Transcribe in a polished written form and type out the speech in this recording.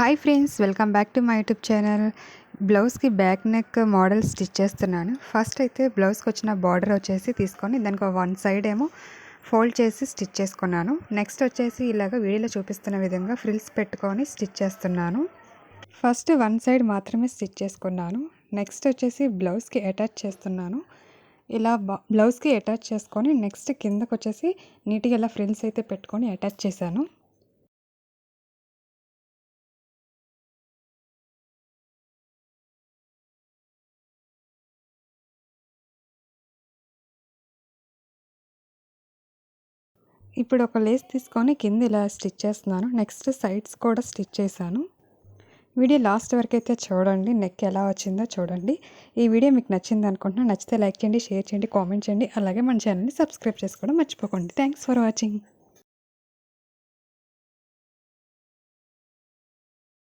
Hi friends, welcome back to my YouTube channel. బ్లౌజ్కి back neck model stitch చేస్తున్నాను. First అయితే బ్లౌజ్కి వచ్చిన బార్డర్ వచ్చేసి తీసుకొని దానికి వన్ సైడ్ ఏమో ఫోల్డ్ చేసి స్టిచ్ చేసుకున్నాను. నెక్స్ట్ వచ్చేసి ఇలాగ వీడియోలో చూపిస్తున్న విధంగా ఫ్రిల్స్ పెట్టుకొని స్టిచ్ చేస్తున్నాను. ఫస్ట్ వన్ సైడ్ మాత్రమే స్టిచ్ చేసుకున్నాను. నెక్స్ట్ వచ్చేసి బ్లౌజ్కి అటాచ్ చేస్తున్నాను. ఇలా బ్లౌజ్కి అటాచ్ చేసుకొని నెక్స్ట్ కిందకు వచ్చేసి నీట్గా ఇలా ఫ్రిల్స్ అయితే పెట్టుకొని అటాచ్ చేశాను. ఇప్పుడు ఒక లేస్ తీసుకొని కింద ఇలా స్టిచ్ చేస్తున్నాను. నెక్స్ట్ సైడ్స్ కూడా స్టిచ్ చేశాను. వీడియో లాస్ట్ వరకు అయితే చూడండి, నెక్ ఎలా వచ్చిందో చూడండి. ఈ వీడియో మీకు నచ్చింది అనుకుంటున్నాను. నచ్చితే లైక్ చేయండి, షేర్ చేయండి, కామెంట్ చేయండి. అలాగే మన ఛానల్ని సబ్స్క్రైబ్ చేసుకోవడం మర్చిపోకండి. Thanks for watching.